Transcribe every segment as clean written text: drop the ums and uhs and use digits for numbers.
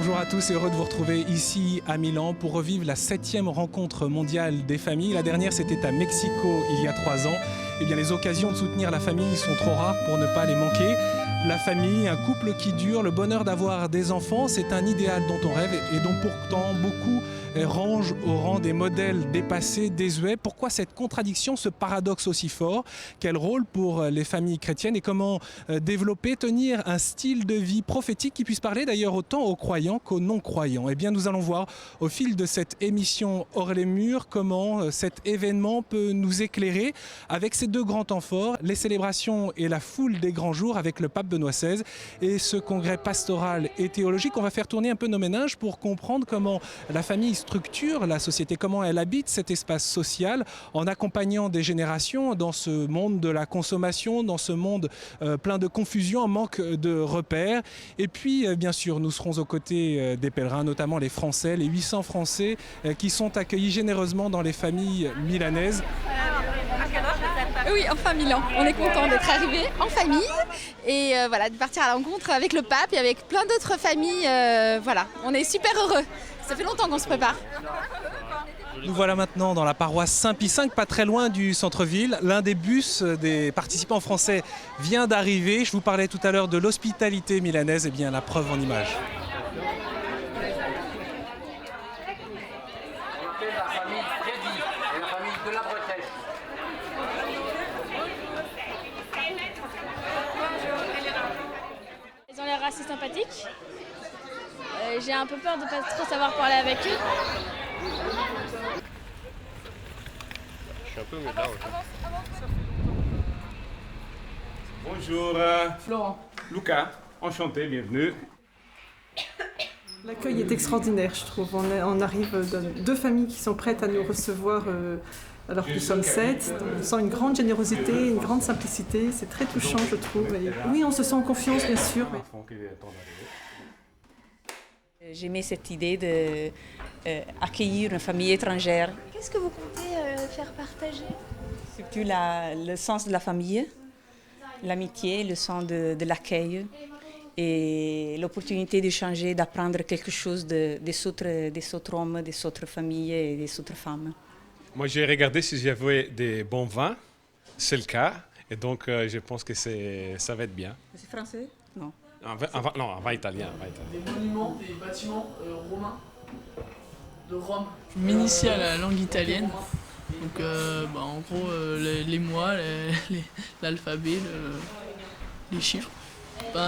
Bonjour à tous et heureux de vous retrouver ici à Milan pour revivre la 7e rencontre mondiale des familles. La dernière, c'était à Mexico il y a 3 ans. Eh bien, les occasions de soutenir la famille sont trop rares pour ne pas les manquer. La famille, un couple qui dure, le bonheur d'avoir des enfants, c'est un idéal dont on rêve et dont pourtant beaucoup rangent au rang des modèles dépassés, désuets. Pourquoi cette contradiction, ce paradoxe aussi fort? Quel rôle pour les familles chrétiennes et comment développer, tenir un style de vie prophétique qui puisse parler d'ailleurs autant aux croyants qu'aux non-croyants? Eh bien, nous allons voir au fil de cette émission Hors les murs comment cet événement peut nous éclairer avec ces deux grands temps forts, les célébrations et la foule des grands jours avec le pape Benoît XVI et ce congrès pastoral et théologique. On va faire tourner un peu nos méninges pour comprendre comment la famille structure la société, comment elle habite cet espace social en accompagnant des générations dans ce monde de la consommation, dans ce monde plein de confusion, en manque de repères. Et puis, bien sûr, nous serons aux côtés des pèlerins, notamment les Français, les 800 Français qui sont accueillis généreusement dans les familles milanaises. Oui, enfin Milan. On est content d'être arrivés en famille et voilà, de partir à la rencontre avec le pape et avec plein d'autres familles. Voilà, on est super heureux. Ça fait longtemps qu'on se prépare. Nous voilà maintenant dans la paroisse Saint-Pie V, pas très loin du centre-ville. L'un des bus des participants français vient d'arriver. Je vous parlais tout à l'heure de l'hospitalité milanaise, et bien la preuve en images. Ils ont l'air assez sympathiques. J'ai un peu peur de ne pas trop savoir parler avec eux. Je suis un peu là. Bonjour, Florent. Luca, enchanté, bienvenue. L'accueil est extraordinaire, je trouve. On arrive dans deux familles qui sont prêtes à nous recevoir alors que nous sommes 7. On sent une grande générosité, une grande simplicité. C'est très touchant, je trouve. Et oui, on se sent en confiance, bien sûr. J'aimais cette idée d'accueillir une famille étrangère. Qu'est-ce que vous comptez faire partager? Surtout le sens de la famille, l'amitié, le sens de l'accueil et l'opportunité d'échanger, d'apprendre quelque chose des autres hommes, des autres familles et des autres femmes. Moi, j'ai regardé si j'avais des bons vins. C'est le cas. Et donc, je pense que ça va être bien. C'est français? Non. Un vin italien. Des monuments, des bâtiments romains de Rome. Je m'initie à la langue italienne. Donc, en gros, les mois, l'alphabet, les chiffres.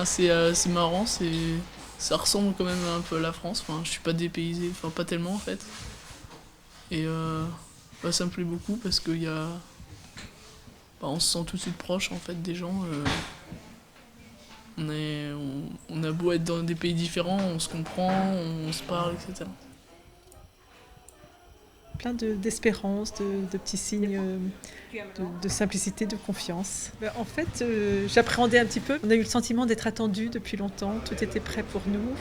C'est marrant, ça ressemble quand même un peu à la France. Enfin, je suis pas dépaysé, enfin pas tellement en fait. Et ça me plaît beaucoup parce que on se sent tout de suite proche en fait des gens. On a beau être dans des pays différents, on se comprend, on se parle, etc. Plein d'espérance, de petits signes de simplicité, de confiance. En fait, j'appréhendais un petit peu. On a eu le sentiment d'être attendus depuis longtemps. Tout était prêt pour nous.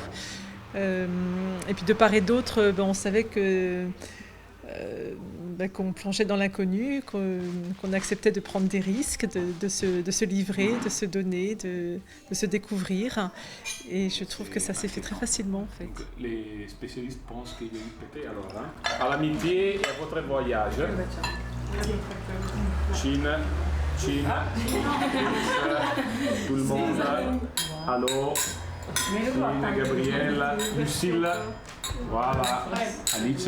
Et puis de part et d'autre, on savait qu'on plongeait dans l'inconnu, qu'on acceptait de prendre des risques, de se livrer, de se donner, de se découvrir. Et je trouve que ça s'est fait très facilement en fait. Les spécialistes pensent qu'il y a eu pété alors, à l'amitié et à votre voyage. Chine, tout le monde. Allô, Chine, Gabrielle, Lucille. Voilà, Alice.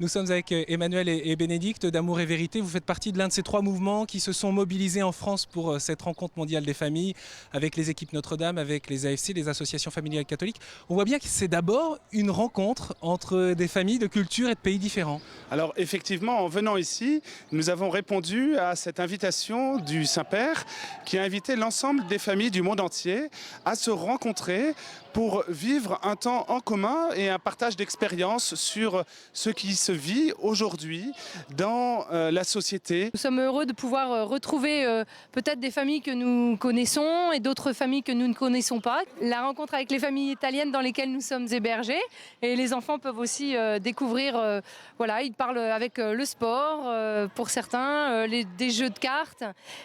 Nous sommes avec Emmanuel et Bénédicte d'Amour et Vérité. Vous faites partie de l'un de ces 3 mouvements qui se sont mobilisés en France pour cette rencontre mondiale des familles avec les équipes Notre-Dame, avec les AFC, les associations familiales catholiques. On voit bien que c'est d'abord une rencontre entre des familles de cultures et de pays différents. Alors effectivement, en venant ici, nous avons répondu à cette invitation du Saint-Père qui a invité l'ensemble des familles du monde entier à se rencontrer pour vivre un temps en commun et un partage d'expériences sur ce qui se vit aujourd'hui dans la société. Nous sommes heureux de pouvoir retrouver peut-être des familles que nous connaissons et d'autres familles que nous ne connaissons pas. La rencontre avec les familles italiennes dans lesquelles nous sommes hébergés, et les enfants peuvent aussi découvrir, voilà, ils parlent avec le sport pour certains, des jeux de cartes,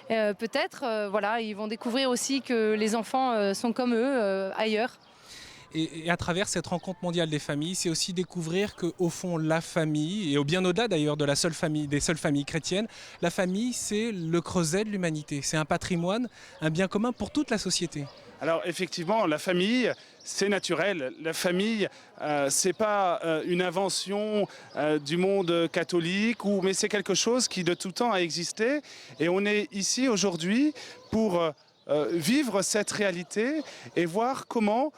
peut-être, voilà, ils vont découvrir aussi que les enfants sont comme eux ailleurs. Et à travers cette rencontre mondiale des familles, c'est aussi découvrir qu'au fond, la famille, et bien au-delà d'ailleurs de la seule famille, des seules familles chrétiennes, la famille, c'est le creuset de l'humanité. C'est un patrimoine, un bien commun pour toute la société. Alors effectivement, la famille, c'est naturel. La famille, c'est pas une invention du monde catholique, mais c'est quelque chose qui de tout temps a existé. Et on est ici aujourd'hui pour vivre cette réalité et voir comment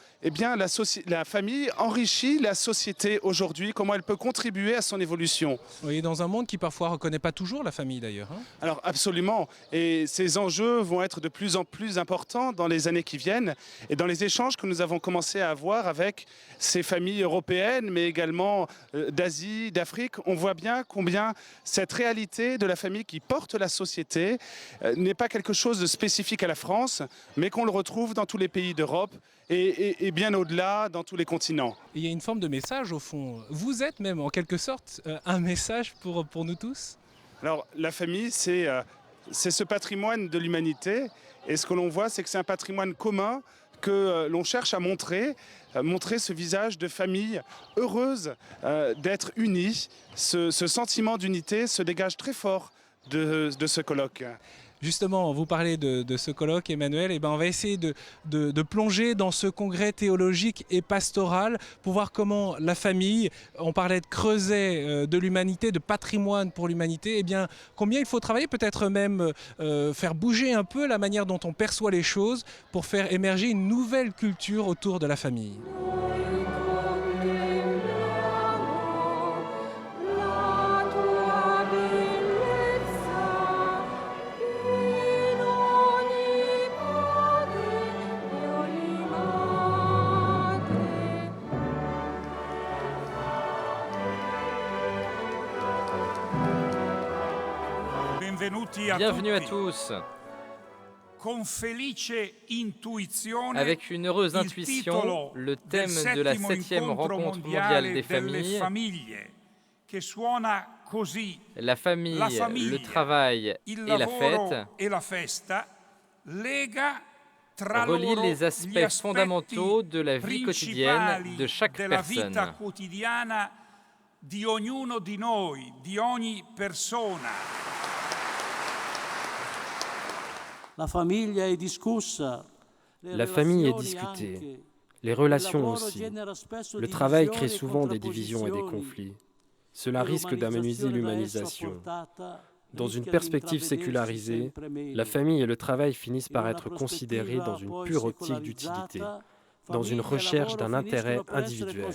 la famille enrichit la société aujourd'hui, comment elle peut contribuer à son évolution. Oui, dans un monde qui parfois ne reconnaît pas toujours la famille d'ailleurs. Alors absolument, et ces enjeux vont être de plus en plus importants dans les années qui viennent, et dans les échanges que nous avons commencé à avoir avec ces familles européennes, mais également d'Asie, d'Afrique, on voit bien combien cette réalité de la famille qui porte la société n'est pas quelque chose de spécifique à la France, mais qu'on le retrouve dans tous les pays d'Europe et bien au-delà, dans tous les continents. Il y a une forme de message au fond. Vous êtes même en quelque sorte un message pour nous tous. Alors la famille, c'est ce patrimoine de l'humanité, et ce que l'on voit, c'est que c'est un patrimoine commun que l'on cherche à montrer ce visage de famille heureuse d'être unie. Ce sentiment d'unité se dégage très fort de ce colloque. Justement, vous parlez de ce colloque, Emmanuel, et on va essayer de plonger dans ce congrès théologique et pastoral pour voir comment la famille, on parlait de creuset de l'humanité, de patrimoine pour l'humanité, et bien combien il faut travailler, peut-être même faire bouger un peu la manière dont on perçoit les choses pour faire émerger une nouvelle culture autour de la famille. Bienvenue à tous. Avec une heureuse intuition, le thème de la 7e rencontre mondiale des familles, la famille, le travail et la fête, relie les aspects fondamentaux de la vie quotidienne de chaque personne. La famille est discutée, les relations aussi. Le travail crée souvent des divisions et des conflits. Cela risque d'amenuiser l'humanisation. Dans une perspective sécularisée, la famille et le travail finissent par être considérés dans une pure optique d'utilité, dans une recherche d'un intérêt individuel.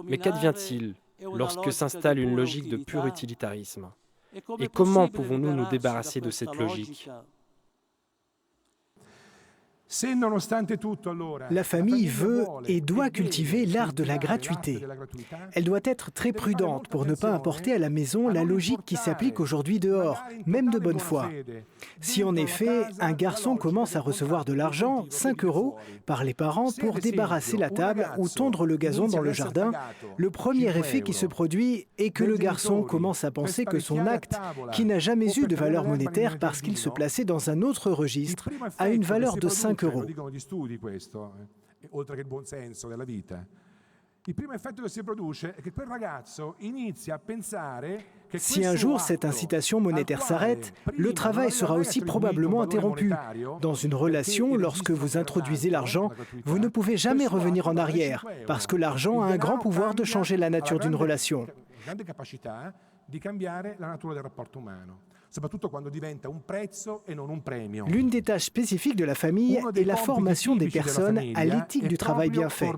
Mais qu'advient-il lorsque s'installe une logique de pur utilitarisme? Et comment pouvons-nous nous débarrasser de cette logique? La famille veut et doit cultiver l'art de la gratuité. Elle doit être très prudente pour ne pas importer à la maison la logique qui s'applique aujourd'hui dehors, même de bonne foi. Si en effet, un garçon commence à recevoir de l'argent, 5 €, par les parents pour débarrasser la table ou tondre le gazon dans le jardin, le premier effet qui se produit est que le garçon commence à penser que son acte, qui n'a jamais eu de valeur monétaire parce qu'il se plaçait dans un autre registre, a une valeur de 5 €. Si un jour cette incitation monétaire s'arrête, le travail sera aussi probablement interrompu. Dans une relation, lorsque vous introduisez l'argent, vous ne pouvez jamais revenir en arrière, parce que l'argent a un grand pouvoir de changer la nature d'une relation. L'une des tâches spécifiques de la famille est la formation des personnes à l'éthique du travail bien fait.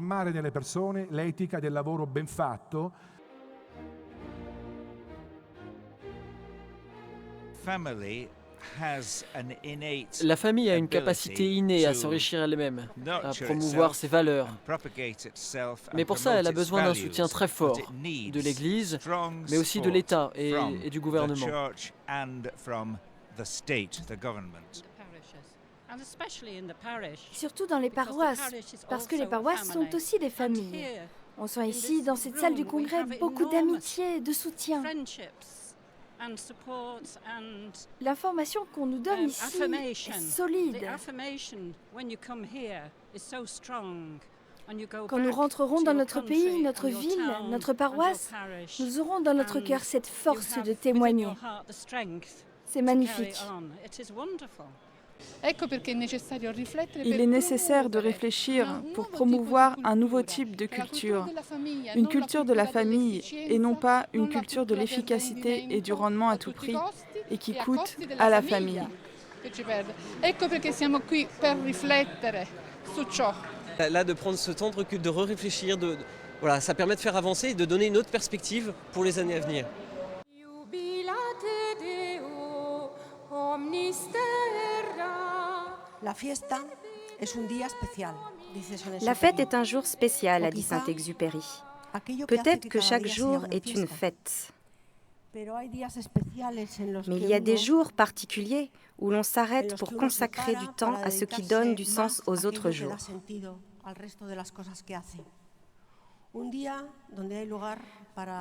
La famille a une capacité innée à s'enrichir elle-même, à promouvoir ses valeurs. Mais pour ça, elle a besoin d'un soutien très fort de l'Église, mais aussi de l'État et du gouvernement. Surtout dans les paroisses, parce que les paroisses sont aussi des familles. On sent ici, dans cette salle du congrès, beaucoup d'amitié et de soutien. L'information qu'on nous donne ici est solide. Quand nous rentrerons dans notre pays, notre ville, notre paroisse, nous aurons dans notre cœur cette force de témoigner. C'est magnifique. Il est nécessaire de réfléchir pour promouvoir un nouveau type de culture, une culture de la famille et non pas une culture de l'efficacité et du rendement à tout prix et qui coûte à la famille. Là, de prendre ce temps de recul, de réfléchir, voilà, ça permet de faire avancer et de donner une autre perspective pour les années à venir. La fête est un jour spécial, a dit Saint-Exupéry. Peut-être que chaque jour est une fête. Mais il y a des jours particuliers où l'on s'arrête pour consacrer du temps à ce qui donne du sens aux autres jours.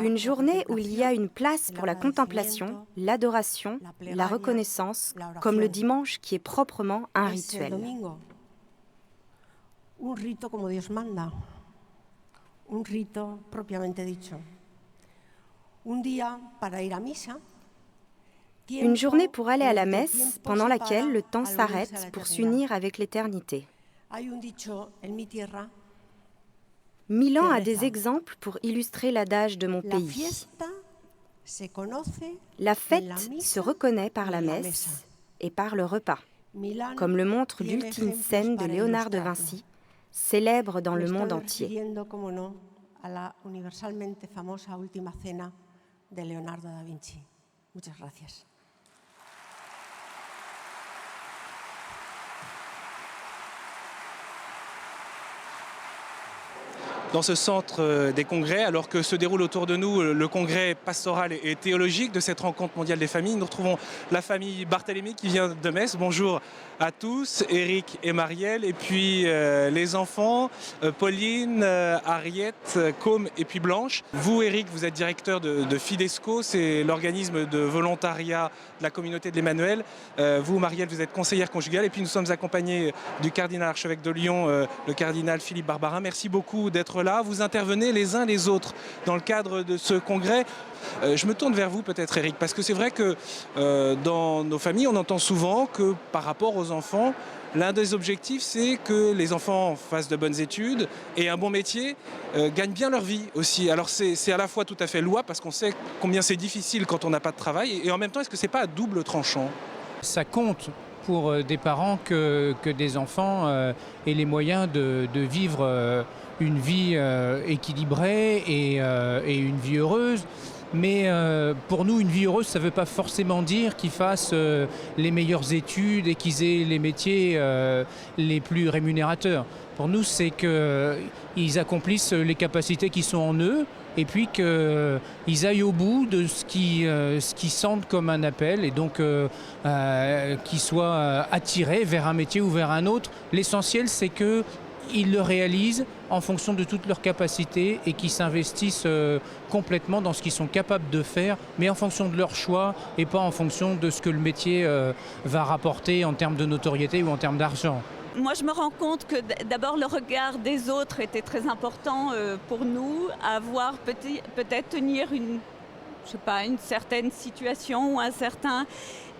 Une journée où il y a une place pour la contemplation, l'adoration, la reconnaissance, comme le dimanche qui est proprement un rituel. Une journée pour aller à la messe, pendant laquelle le temps s'arrête pour s'unir avec l'éternité. Milan a des exemples pour illustrer l'adage de mon pays. La fête se reconnaît par la messe et par le repas, comme le montre l'ultime scène de Léonard de Vinci, célèbre dans le monde entier. Dans ce centre des congrès, alors que se déroule autour de nous le congrès pastoral et théologique de cette rencontre mondiale des familles, nous retrouvons la famille Barthélemy qui vient de Metz. Bonjour à tous, Eric et Marielle, et puis les enfants, Pauline, Ariette, Côme et puis Blanche. Vous, Eric, vous êtes directeur de Fidesco, c'est l'organisme de volontariat de la communauté de l'Emmanuel. Vous, Marielle, vous êtes conseillère conjugale, et puis nous sommes accompagnés du cardinal archevêque de Lyon, le cardinal Philippe Barbarin. Merci beaucoup d'être là. Vous intervenez les uns les autres dans le cadre de ce congrès. Je me tourne vers vous peut-être, Eric, parce que c'est vrai que dans nos familles, on entend souvent que par rapport aux enfants, l'un des objectifs, c'est que les enfants fassent de bonnes études et un bon métier, gagnent bien leur vie aussi. Alors c'est à la fois tout à fait louable, parce qu'on sait combien c'est difficile quand on n'a pas de travail, et en même temps, est-ce que c'est pas à double tranchant ? Ça compte pour des parents que des enfants aient les moyens de vivre une vie équilibrée et une vie heureuse. Mais pour nous, une vie heureuse, ça ne veut pas forcément dire qu'ils fassent les meilleures études et qu'ils aient les métiers les plus rémunérateurs. Pour nous, c'est qu'ils accomplissent les capacités qui sont en eux, et puis qu'ils aillent au bout de ce qu'ils sentent comme un appel, et donc qu'ils soient attirés vers un métier ou vers un autre. L'essentiel, c'est qu'ils le réalisent en fonction de toutes leurs capacités et qu'ils s'investissent complètement dans ce qu'ils sont capables de faire, mais en fonction de leur choix et pas en fonction de ce que le métier va rapporter en termes de notoriété ou en termes d'argent. Moi, je me rends compte que d'abord le regard des autres était très important pour nous, à voir peut-être tenir une certaine situation ou un certain...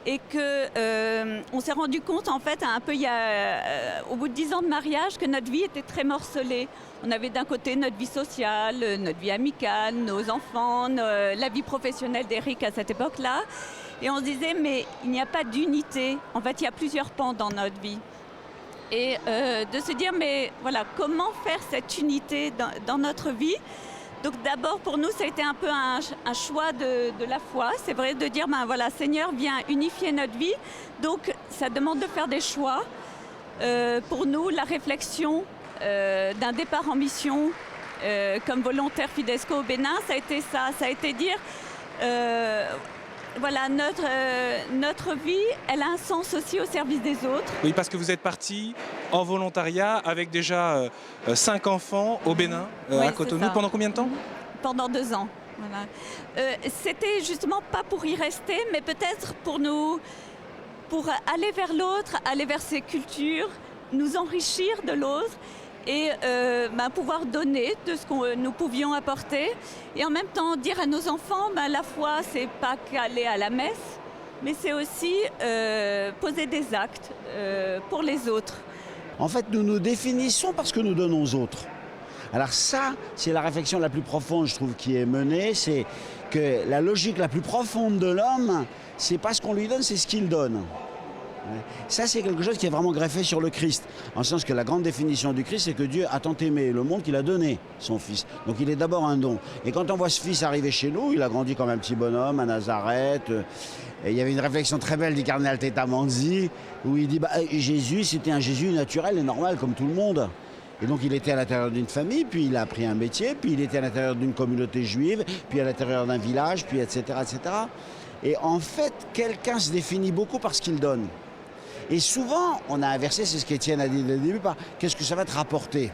Et qu'on s'est rendu compte, en fait, au bout de 10 ans de mariage, que notre vie était très morcelée. On avait d'un côté notre vie sociale, notre vie amicale, nos enfants, la vie professionnelle d'Eric à cette époque-là. Et on se disait, mais il n'y a pas d'unité. En fait, il y a plusieurs pans dans notre vie. Et de se dire, mais voilà, comment faire cette unité dans notre vie ? Donc d'abord pour nous ça a été un peu un choix de la foi, c'est vrai, de dire ben voilà, Seigneur vient unifier notre vie, donc ça demande de faire des choix. Pour nous la réflexion d'un départ en mission comme volontaire Fidesco au Bénin, ça a été dire voilà, notre vie, elle a un sens aussi au service des autres. Oui, parce que vous êtes parti en volontariat avec déjà 5 enfants au Bénin, à Cotonou. Pendant combien de temps? Pendant 2 ans. Voilà. C'était justement pas pour y rester, mais peut-être pour aller vers l'autre, aller vers ses cultures, nous enrichir de l'autre et pouvoir donner de ce que nous pouvions apporter. Et en même temps dire à nos enfants, la foi, c'est pas qu'aller à la messe, mais c'est aussi poser des actes pour les autres. En fait, nous nous définissons parce que nous donnons aux autres. Alors ça, c'est la réflexion la plus profonde, je trouve, qui est menée, c'est que la logique la plus profonde de l'homme, c'est pas ce qu'on lui donne, c'est ce qu'il donne. Ça, c'est quelque chose qui est vraiment greffé sur le Christ, en le sens que la grande définition du Christ, c'est que Dieu a tant aimé le monde qu'il a donné son Fils. Donc il est d'abord un don. Et quand on voit ce Fils arriver chez nous, il a grandi comme un petit bonhomme à Nazareth. Et il y avait une réflexion très belle du cardinal Teta Manzi, où il dit Jésus, c'était un Jésus naturel et normal comme tout le monde. Et donc il était à l'intérieur d'une famille, puis il a appris un métier, puis il était à l'intérieur d'une communauté juive, puis à l'intérieur d'un village, puis etc., etc. Et en fait, quelqu'un se définit beaucoup par ce qu'il donne. Et souvent, on a inversé, c'est ce qu'Étienne a dit dès le début, par qu'est-ce que ça va te rapporter?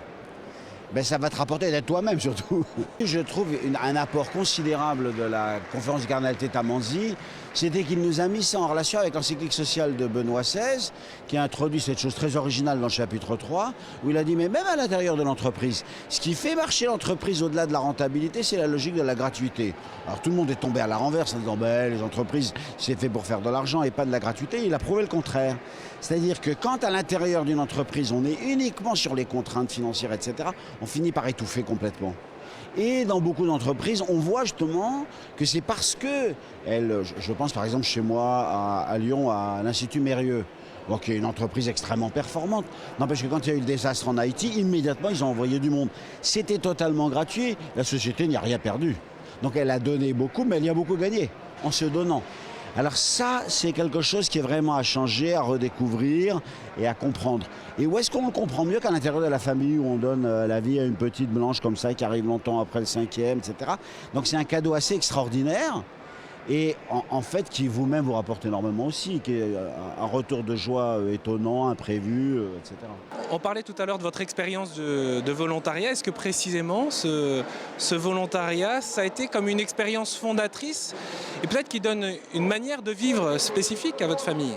Ça va te rapporter d'être toi-même surtout. Je trouve un apport considérable de la conférence du cardinal Teta Manzi, c'était qu'il nous a mis ça en relation avec l'encyclique sociale de Benoît XVI, qui a introduit cette chose très originale dans le chapitre 3, où il a dit, mais même à l'intérieur de l'entreprise, ce qui fait marcher l'entreprise au-delà de la rentabilité, c'est la logique de la gratuité. Alors tout le monde est tombé à la renverse en disant, les entreprises, c'est fait pour faire de l'argent et pas de la gratuité. Il a prouvé le contraire. C'est-à-dire que quand à l'intérieur d'une entreprise, on est uniquement sur les contraintes financières, etc., on finit par étouffer complètement. Et dans beaucoup d'entreprises, on voit justement que c'est parce que, je pense par exemple chez moi à Lyon, à l'Institut Mérieux, qui est une entreprise extrêmement performante. N'empêche que quand il y a eu le désastre en Haïti, immédiatement ils ont envoyé du monde. C'était totalement gratuit, la société n'y a rien perdu. Donc elle a donné beaucoup, mais elle y a beaucoup gagné en se donnant. Alors ça, c'est quelque chose qui est vraiment à changer, à redécouvrir et à comprendre. Et où est-ce qu'on le comprend mieux qu'à l'intérieur de la famille où on donne la vie à une petite blanche comme ça qui arrive longtemps après le 5e, etc. Donc c'est un cadeau assez extraordinaire et en fait qui vous-même vous rapporte énormément aussi, qui est un retour de joie étonnant, imprévu, etc. On parlait tout à l'heure de votre expérience de volontariat. Est-ce que précisément ce volontariat, ça a été comme une expérience fondatrice et peut-être qui donne une manière de vivre spécifique à votre famille?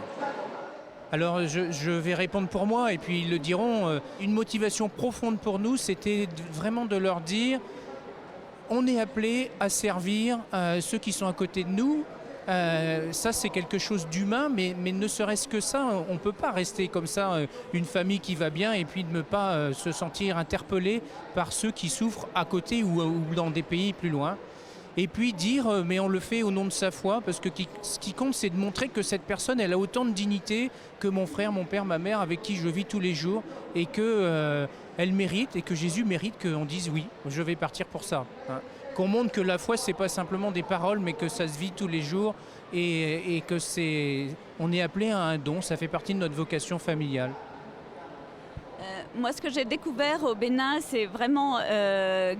Alors je vais répondre pour moi et puis ils le diront. Une motivation profonde pour nous, c'était vraiment de leur dire on est appelé à servir ceux qui sont à côté de nous. Ça c'est quelque chose d'humain, mais ne serait-ce que ça, on ne peut pas rester comme ça, une famille qui va bien et puis ne pas se sentir interpellé par ceux qui souffrent à côté ou dans des pays plus loin. Et puis dire, mais on le fait au nom de sa foi, parce que ce qui compte, c'est de montrer que cette personne, elle a autant de dignité que mon frère, mon père, ma mère, avec qui je vis tous les jours, et qu'elle mérite, et que Jésus mérite qu'on dise oui, je vais partir pour ça. Hein. Qu'on montre que la foi, c'est pas simplement des paroles, mais que ça se vit tous les jours, et que on est appelé à un don, ça fait partie de notre vocation familiale. Moi, ce que j'ai découvert au Bénin, c'est vraiment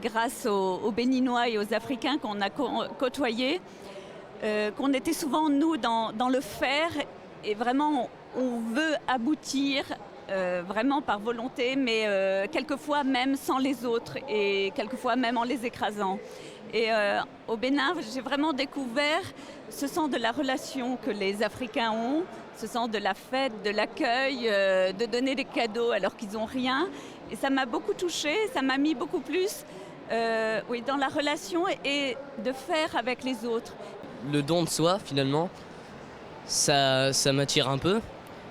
grâce aux Béninois et aux Africains qu'on a côtoyés, qu'on était souvent, nous, dans le faire, et vraiment, on veut aboutir vraiment par volonté, mais quelquefois même sans les autres, et quelquefois même en les écrasant. Et au Bénin, j'ai vraiment découvert ce sens de la relation que les Africains ont, ce sens de la fête, de l'accueil, de donner des cadeaux alors qu'ils n'ont rien. Et ça m'a beaucoup touchée, ça m'a mis beaucoup plus dans la relation et de faire avec les autres. Le don de soi, finalement, ça m'attire un peu.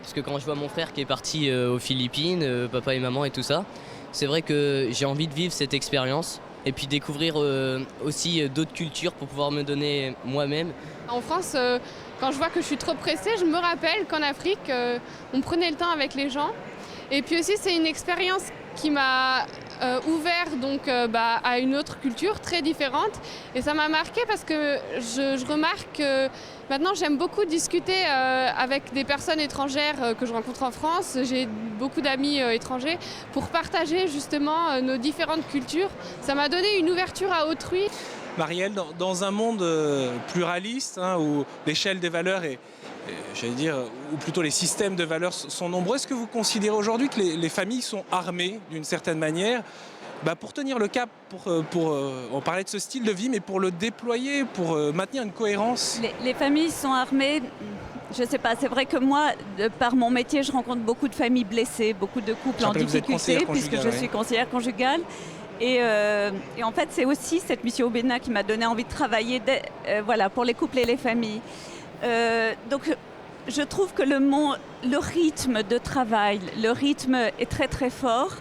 Parce que quand je vois mon frère qui est parti aux Philippines, papa et maman et tout ça, c'est vrai que j'ai envie de vivre cette expérience. Et puis découvrir aussi d'autres cultures pour pouvoir me donner moi-même. En France, quand je vois que je suis trop pressée, je me rappelle qu'en Afrique, on prenait le temps avec les gens. Et puis aussi, c'est une expérience qui m'a ouvert donc, à une autre culture très différente. Et ça m'a marqué parce que je remarque que maintenant j'aime beaucoup discuter avec des personnes étrangères que je rencontre en France. J'ai beaucoup d'amis étrangers pour partager justement nos différentes cultures. Ça m'a donné une ouverture à autrui. Marielle, dans un monde pluraliste, où l'échelle des valeurs est, j'allais dire, ou plutôt les systèmes de valeurs sont nombreux, est-ce que vous considérez aujourd'hui que les familles sont armées d'une certaine manière pour tenir le cap, on parlait de ce style de vie, mais pour le déployer, pour maintenir une cohérence? Les familles sont armées, je ne sais pas, c'est vrai que moi, par mon métier, je rencontre beaucoup de familles blessées, beaucoup de couples en difficulté, puisque je suis conseillère conjugale. Et en fait, c'est aussi cette mission au Bénin qui m'a donné envie de travailler pour les couples et les familles. Donc, je trouve que le rythme de travail, le rythme est très très fort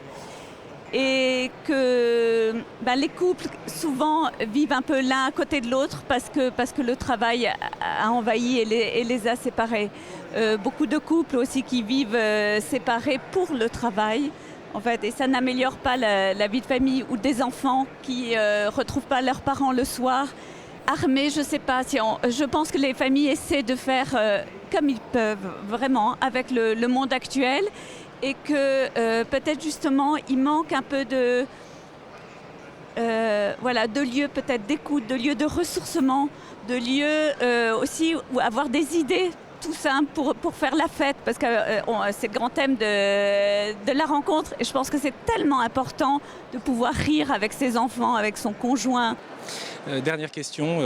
et que les couples souvent vivent un peu l'un à côté de l'autre parce que le travail a envahi et les a séparés. Beaucoup de couples aussi qui vivent séparés pour le travail. En fait, et ça n'améliore pas la vie de famille, ou des enfants qui ne retrouvent pas leurs parents le soir. Armés, je ne sais pas, je pense que les familles essaient de faire comme ils peuvent, vraiment, avec le monde actuel, et que peut-être justement, il manque un peu de lieux peut-être d'écoute, de lieux de ressourcement, de lieux aussi où avoir des idées tout simple pour faire la fête, parce que c'est le grand thème de la rencontre, et je pense que c'est tellement important de pouvoir rire avec ses enfants, avec son conjoint. Dernière question,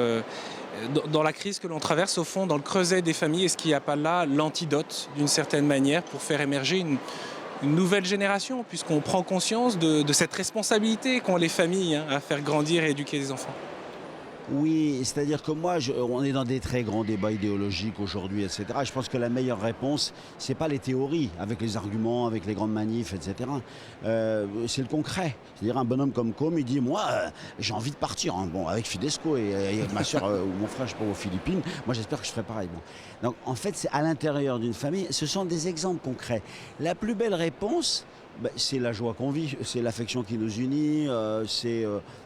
dans la crise que l'on traverse, au fond, dans le creuset des familles, est-ce qu'il n'y a pas là l'antidote, d'une certaine manière, pour faire émerger une nouvelle génération, puisqu'on prend conscience de cette responsabilité qu'ont les familles à faire grandir et éduquer les enfants? Oui, c'est-à-dire que moi, on est dans des très grands débats idéologiques aujourd'hui, etc. Je pense que la meilleure réponse, c'est pas les théories, avec les arguments, avec les grandes manifs, etc. C'est le concret. C'est-à-dire un bonhomme comme Com, il dit, moi, j'ai envie de partir. Bon, avec Fidesco et ma soeur ou mon frère, je sais pas, aux Philippines. Moi, j'espère que je ferai pareil. Bon. Donc, en fait, c'est à l'intérieur d'une famille. Ce sont des exemples concrets. La plus belle réponse, c'est la joie qu'on vit, c'est l'affection qui nous unit, c'est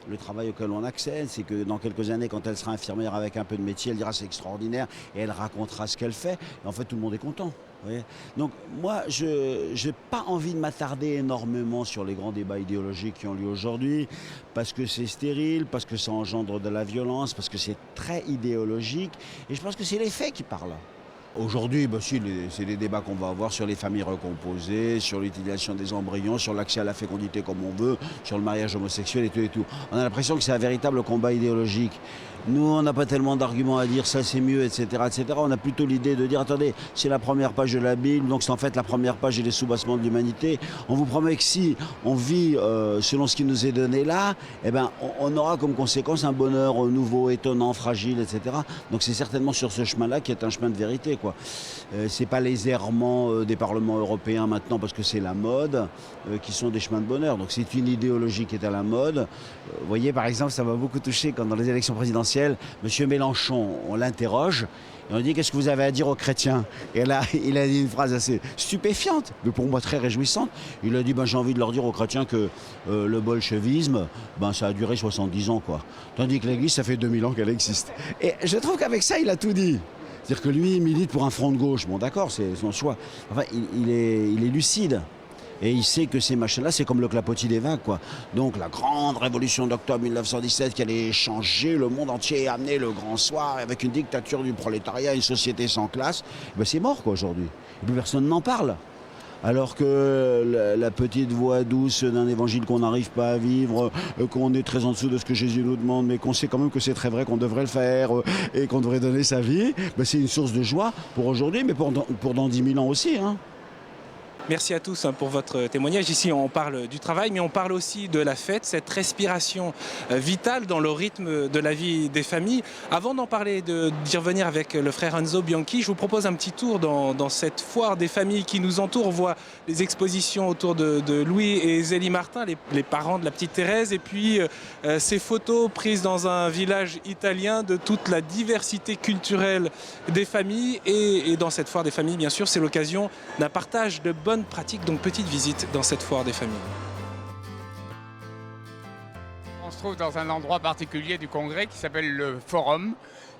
le travail auquel on accède, c'est que dans quelques années, quand elle sera infirmière avec un peu de métier, elle dira c'est extraordinaire et elle racontera ce qu'elle fait. Et en fait, tout le monde est content. Vous voyez. Donc moi, je n'ai pas envie de m'attarder énormément sur les grands débats idéologiques qui ont lieu aujourd'hui, parce que c'est stérile, parce que ça engendre de la violence, parce que c'est très idéologique. Et je pense que c'est les faits qui parlent. Aujourd'hui, c'est des débats qu'on va avoir sur les familles recomposées, sur l'utilisation des embryons, sur l'accès à la fécondité comme on veut, sur le mariage homosexuel et tout et tout. On a l'impression que c'est un véritable combat idéologique. Nous, on n'a pas tellement d'arguments à dire ça c'est mieux, etc., etc. On a plutôt l'idée de dire, attendez, c'est la première page de la Bible, donc c'est en fait la première page et les soubassements de l'humanité. On vous promet que si on vit selon ce qui nous est donné là, on aura comme conséquence un bonheur nouveau, étonnant, fragile, etc. Donc c'est certainement sur ce chemin-là qui est un chemin de vérité, quoi. C'est pas les errements des parlements européens maintenant parce que c'est la mode qui sont des chemins de bonheur. Donc c'est une idéologie qui est à la mode. Vous voyez, par exemple, ça m'a beaucoup touché quand dans les élections présidentielles, M. Mélenchon, on l'interroge et on dit qu'est-ce que vous avez à dire aux chrétiens? Et là, il a dit une phrase assez stupéfiante, mais pour moi très réjouissante. Il a dit j'ai envie de leur dire aux chrétiens que le bolchevisme, ça a duré 70 ans, quoi. Tandis que l'Église, ça fait 2000 ans qu'elle existe. Et je trouve qu'avec ça, il a tout dit. C'est-à-dire que lui, il milite pour un front de gauche. Bon, d'accord, c'est son choix. Enfin, il est lucide. Et il sait que ces machins-là, c'est comme le clapotis des vagues, quoi. Donc la grande révolution d'octobre 1917 qui allait changer le monde entier et amener le grand soir avec une dictature du prolétariat, une société sans classe, c'est mort, quoi, aujourd'hui. Et plus personne n'en parle. Alors que la petite voix douce d'un évangile qu'on n'arrive pas à vivre, qu'on est très en dessous de ce que Jésus nous demande, mais qu'on sait quand même que c'est très vrai, qu'on devrait le faire et qu'on devrait donner sa vie, c'est une source de joie pour aujourd'hui, mais pour dans 10 000 ans aussi, hein. Merci à tous pour votre témoignage. Ici, on parle du travail, mais on parle aussi de la fête, cette respiration vitale dans le rythme de la vie des familles. Avant d'en parler, d'y revenir avec le frère Enzo Bianchi, je vous propose un petit tour dans cette foire des familles qui nous entoure. On voit les expositions autour de Louis et Zélie Martin, les parents de la petite Thérèse, et puis ces photos prises dans un village italien de toute la diversité culturelle des familles. Et dans cette foire des familles, bien sûr, c'est l'occasion d'un partage de bonnes pratiques, donc petite visite dans cette foire des familles. se trouve dans un endroit particulier du Congrès qui s'appelle le Forum,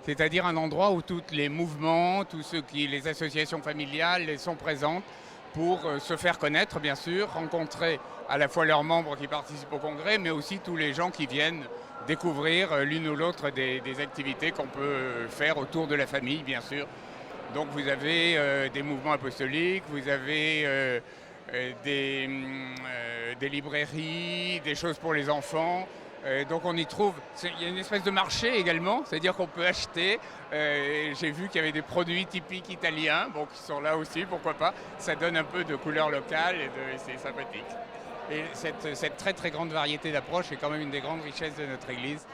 c'est-à-dire un endroit où tous les mouvements, les associations familiales sont présentes pour se faire connaître, bien sûr, rencontrer à la fois leurs membres qui participent au Congrès, mais aussi tous les gens qui viennent découvrir l'une ou l'autre des activités qu'on peut faire autour de la famille, bien sûr. Donc vous avez des mouvements apostoliques, vous avez des librairies, des choses pour les enfants. Donc on y trouve, il y a une espèce de marché également, c'est-à-dire qu'on peut acheter. J'ai vu qu'il y avait des produits typiques italiens, bon, qui sont là aussi, pourquoi pas. Ça donne un peu de couleur locale et c'est sympathique. Et cette très très grande variété d'approches est quand même une des grandes richesses de notre Église.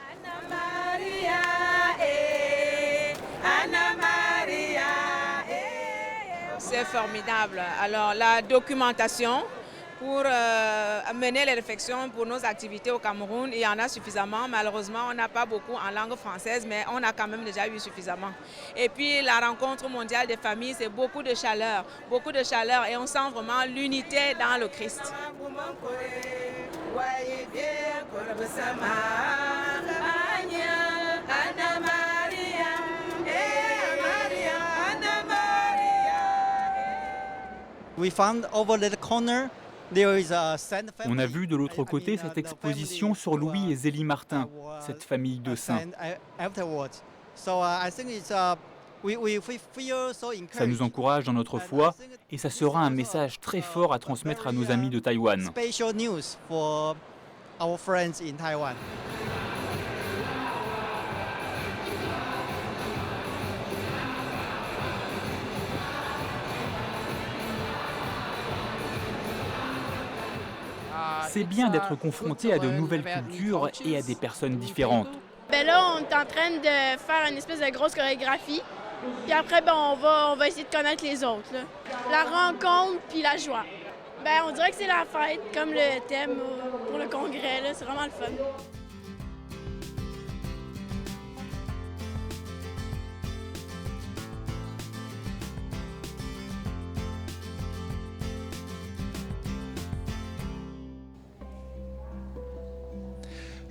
C'est formidable. Alors la documentation pour mener les réflexions pour nos activités au Cameroun, il y en a suffisamment. Malheureusement, on n'a pas beaucoup en langue française, mais on a quand même déjà eu suffisamment. Et puis la rencontre mondiale des familles, c'est beaucoup de chaleur et on sent vraiment l'unité dans le Christ. On a vu de l'autre côté cette exposition sur Louis et Zélie Martin, cette famille de saints. Ça nous encourage dans notre foi et ça sera un message très fort à transmettre à nos amis de Taïwan. C'est bien d'être confronté à de nouvelles cultures et à des personnes différentes. Là, on est en train de faire une espèce de grosse chorégraphie. Puis après, on va essayer de connaître les autres. Là. La rencontre puis la joie. On dirait que c'est la fête, comme le thème pour le congrès. C'est vraiment le fun.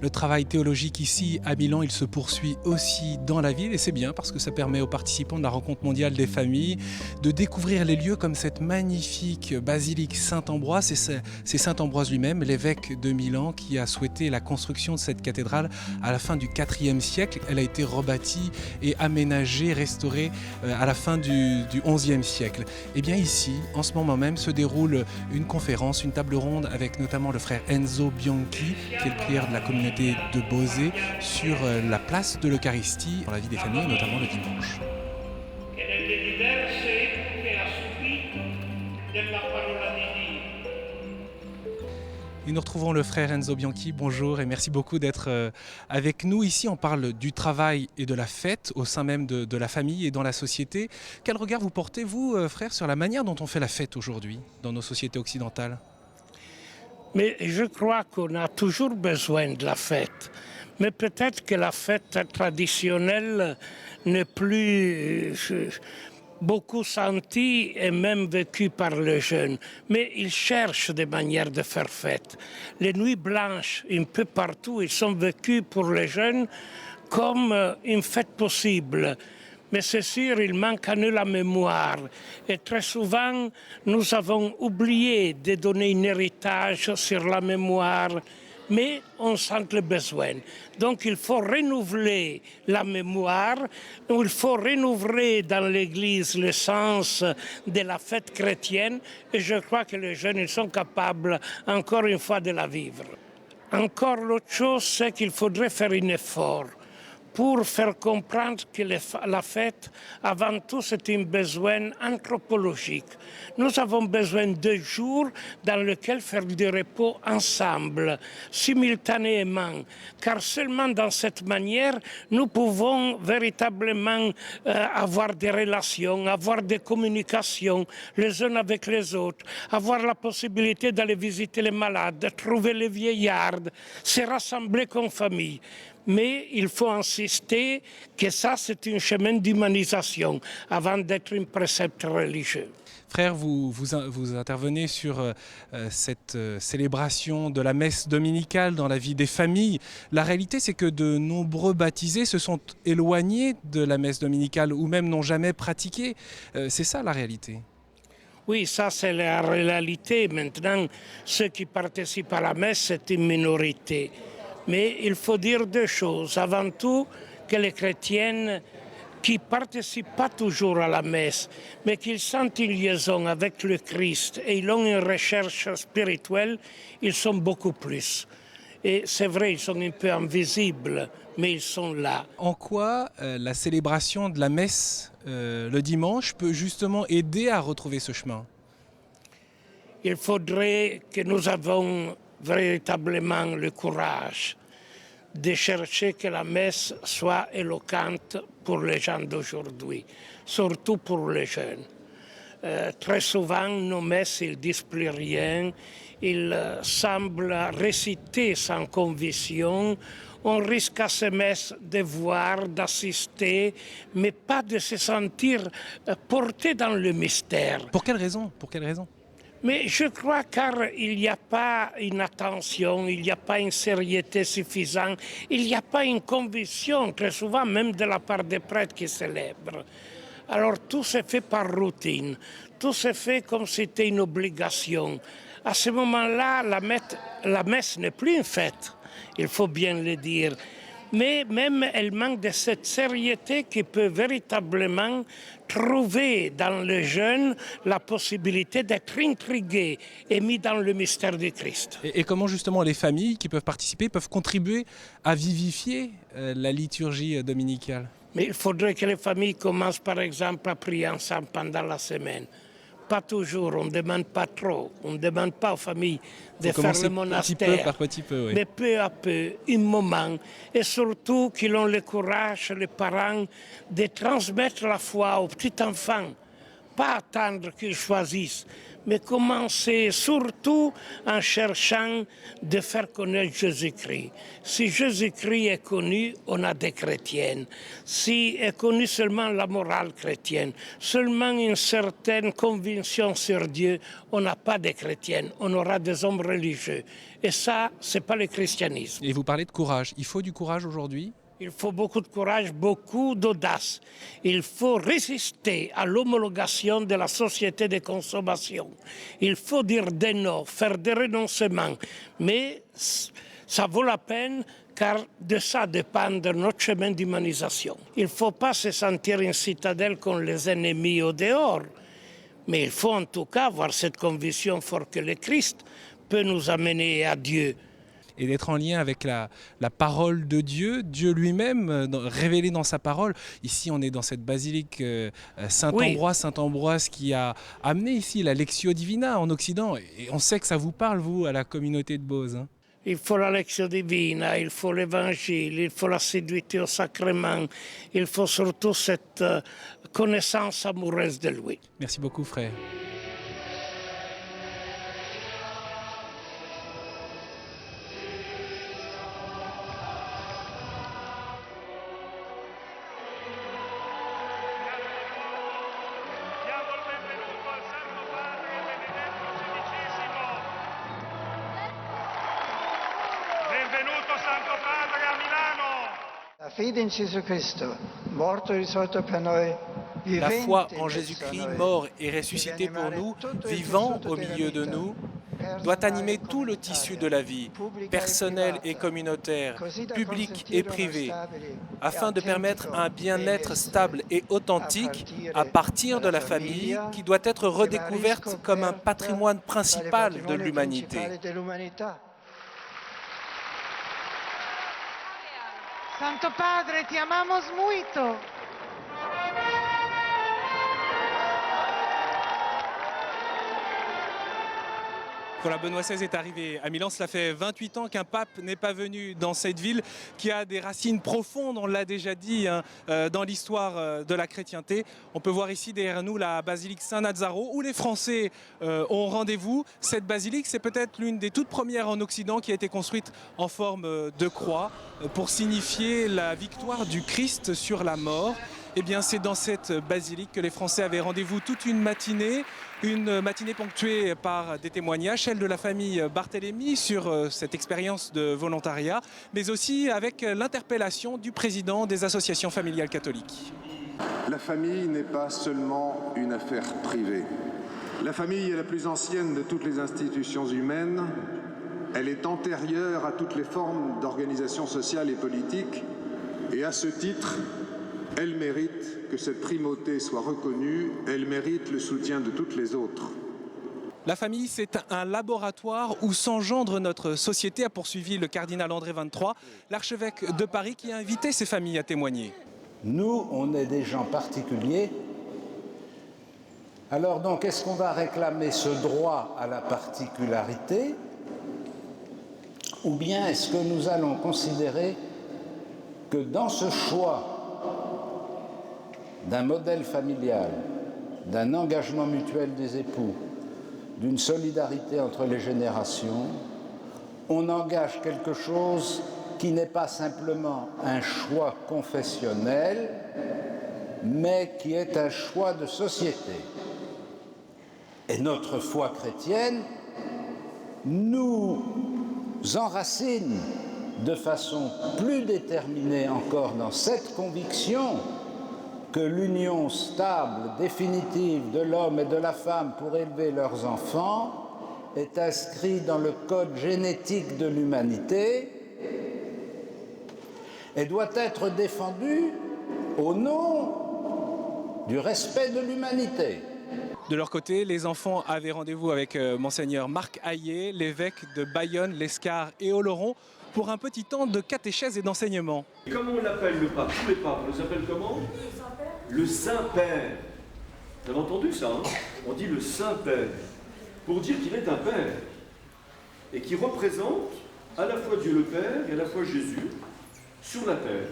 Le travail théologique ici à Milan, il se poursuit aussi dans la ville et c'est bien parce que ça permet aux participants de la rencontre mondiale des familles de découvrir les lieux comme cette magnifique basilique Saint-Ambroise. C'est Saint-Ambroise lui-même, l'évêque de Milan, qui a souhaité la construction de cette cathédrale à la fin du IVe siècle. Elle a été rebâtie et aménagée, restaurée à la fin du XIe siècle. Et bien ici, en ce moment même, se déroule une conférence, une table ronde avec notamment le frère Enzo Bianchi, qui est le prieur de la communauté de Bosé, sur la place de l'Eucharistie dans la vie des familles, notamment le dimanche. Et nous retrouvons le frère Enzo Bianchi. Bonjour et merci beaucoup d'être avec nous. Ici, on parle du travail et de la fête au sein même de la famille et dans la société. Quel regard vous portez, vous, frère, sur la manière dont on fait la fête aujourd'hui dans nos sociétés occidentales ? Mais je crois qu'on a toujours besoin de la fête. Mais peut-être que la fête traditionnelle n'est plus beaucoup sentie et même vécue par les jeunes. Mais ils cherchent des manières de faire fête. Les nuits blanches, un peu partout, ils sont vécues pour les jeunes comme une fête possible. Mais c'est sûr, il manque à nous la mémoire. Et très souvent, nous avons oublié de donner un héritage sur la mémoire, mais on sent le besoin. Donc il faut renouveler la mémoire, il faut renouveler dans l'Église le sens de la fête chrétienne, et je crois que les jeunes ils sont capables, encore une fois, de la vivre. Encore l'autre chose, c'est qu'il faudrait faire un effort pour faire comprendre que la fête, avant tout, c'est un besoin anthropologique. Nous avons besoin de jours dans lesquels faire du repos ensemble, simultanément, car seulement dans cette manière, nous pouvons véritablement avoir des relations, avoir des communications les uns avec les autres, avoir la possibilité d'aller visiter les malades, trouver les vieillards, se rassembler comme famille. Mais il faut insister que ça, c'est un chemin d'humanisation avant d'être un précepte religieux. Frère, vous intervenez sur cette célébration de la messe dominicale dans la vie des familles. La réalité, c'est que de nombreux baptisés se sont éloignés de la messe dominicale ou même n'ont jamais pratiqué. C'est ça la réalité. Oui, ça c'est la réalité. Maintenant, ceux qui participent à la messe, c'est une minorité. Mais il faut dire deux choses. Avant tout, que les chrétiennes qui ne participent pas toujours à la messe, mais qui sentent une liaison avec le Christ et ils ont une recherche spirituelle, ils sont beaucoup plus. Et c'est vrai, ils sont un peu invisibles, mais ils sont là. En quoi la célébration de la messe le dimanche peut justement aider à retrouver ce chemin? Il faudrait que nous ayons véritablement le courage de chercher que la messe soit éloquente pour les gens d'aujourd'hui, surtout pour les jeunes. Très souvent, nos messes, ils ne disent plus rien, ils semblent réciter sans conviction. On risque à ces messes de voir, d'assister, mais pas de se sentir porté dans le mystère. Pour quelle raison? Pour quelle raison? Mais je crois car il n'y a pas une attention, il n'y a pas une sérieuté suffisante, il n'y a pas une conviction, très souvent même de la part des prêtres qui célèbrent. Alors tout se fait par routine, tout se fait comme si c'était une obligation. À ce moment-là, la messe n'est plus une fête, il faut bien le dire. Mais même elle manque de cette sérieuté qui peut véritablement trouver dans les jeunes la possibilité d'être intrigués et mis dans le mystère du Christ. Et comment justement les familles qui peuvent participer peuvent contribuer à vivifier la liturgie dominicale? Mais il faudrait que les familles commencent par exemple à prier ensemble pendant la semaine. Pas toujours, on ne demande pas trop, on ne demande pas aux familles de faire le monastère, petit peu, oui. Mais peu à peu, un moment, et surtout qu'ils ont le courage, les parents, de transmettre la foi aux petits enfants, pas attendre qu'ils choisissent, mais commencer surtout en cherchant de faire connaître Jésus-Christ. Si Jésus-Christ est connu, on a des chrétiennes. Si est connue seulement la morale chrétienne, seulement une certaine conviction sur Dieu, on n'a pas de chrétiennes, on aura des hommes religieux. Et ça, ce n'est pas le christianisme. Et vous parlez de courage. Il faut du courage aujourd'hui? Il faut beaucoup de courage, beaucoup d'audace. Il faut résister à l'homologation de la société de consommation. Il faut dire des non, faire des renoncements. Mais ça vaut la peine car de ça dépend de notre chemin d'humanisation. Il ne faut pas se sentir une citadelle comme les ennemis au dehors. Mais il faut en tout cas avoir cette conviction forte que le Christ peut nous amener à Dieu. Et d'être en lien avec la parole de Dieu, Dieu lui-même révélé dans sa parole. Ici, on est dans cette basilique Saint-Ambroise, oui. Saint-Ambroise qui a amené ici la Lectio Divina en Occident. Et on sait que ça vous parle, vous, à la communauté de Beauce. Hein. Il faut la Lectio Divina, il faut l'Évangile, il faut l'assiduité au sacrement, il faut surtout cette connaissance amoureuse de lui. Merci beaucoup, frère. La foi en Jésus-Christ, mort et ressuscité pour nous, vivant au milieu de nous, doit animer tout le tissu de la vie, personnel et communautaire, public et privé, afin de permettre un bien-être stable et authentique à partir de la famille qui doit être redécouverte comme un patrimoine principal de l'humanité. Santo Padre, ti amamos muito. Quand la Benoît XVI est arrivé à Milan, cela fait 28 ans qu'un pape n'est pas venu dans cette ville qui a des racines profondes, on l'a déjà dit, dans l'histoire de la chrétienté. On peut voir ici derrière nous la basilique Saint-Nazaro où les Français ont rendez-vous. Cette basilique, c'est peut-être l'une des toutes premières en Occident qui a été construite en forme de croix pour signifier la victoire du Christ sur la mort. Eh bien, c'est dans cette basilique que les Français avaient rendez-vous toute une matinée ponctuée par des témoignages, celle de la famille Barthélemy sur cette expérience de volontariat, mais aussi avec l'interpellation du président des associations familiales catholiques. La famille n'est pas seulement une affaire privée. La famille est la plus ancienne de toutes les institutions humaines. Elle est antérieure à toutes les formes d'organisation sociale et politique. Et à ce titre, elle mérite que cette primauté soit reconnue. Elle mérite le soutien de toutes les autres. La famille, c'est un laboratoire où s'engendre notre société, a poursuivi le cardinal André XXIII, l'archevêque de Paris, qui a invité ces familles à témoigner. Nous, on est des gens particuliers. Alors donc, est-ce qu'on va réclamer ce droit à la particularité, ou bien est-ce que nous allons considérer que dans ce choix d'un modèle familial, d'un engagement mutuel des époux, d'une solidarité entre les générations, on engage quelque chose qui n'est pas simplement un choix confessionnel, mais qui est un choix de société. Et notre foi chrétienne nous enracine de façon plus déterminée encore dans cette conviction que l'union stable, définitive de l'homme et de la femme pour élever leurs enfants est inscrite dans le code génétique de l'humanité et doit être défendue au nom du respect de l'humanité. De leur côté, les enfants avaient rendez-vous avec Monseigneur Marc Hayet, l'évêque de Bayonne, l'Escar et Oloron, pour un petit temps de catéchèse et d'enseignement. Comment on l'appelle le pape? Tous les papes, on les appelle comment? Le Saint-Père. Vous avez entendu ça, hein? On dit le Saint-Père, pour dire qu'il est un Père, et qui représente à la fois Dieu le Père et à la fois Jésus sur la terre.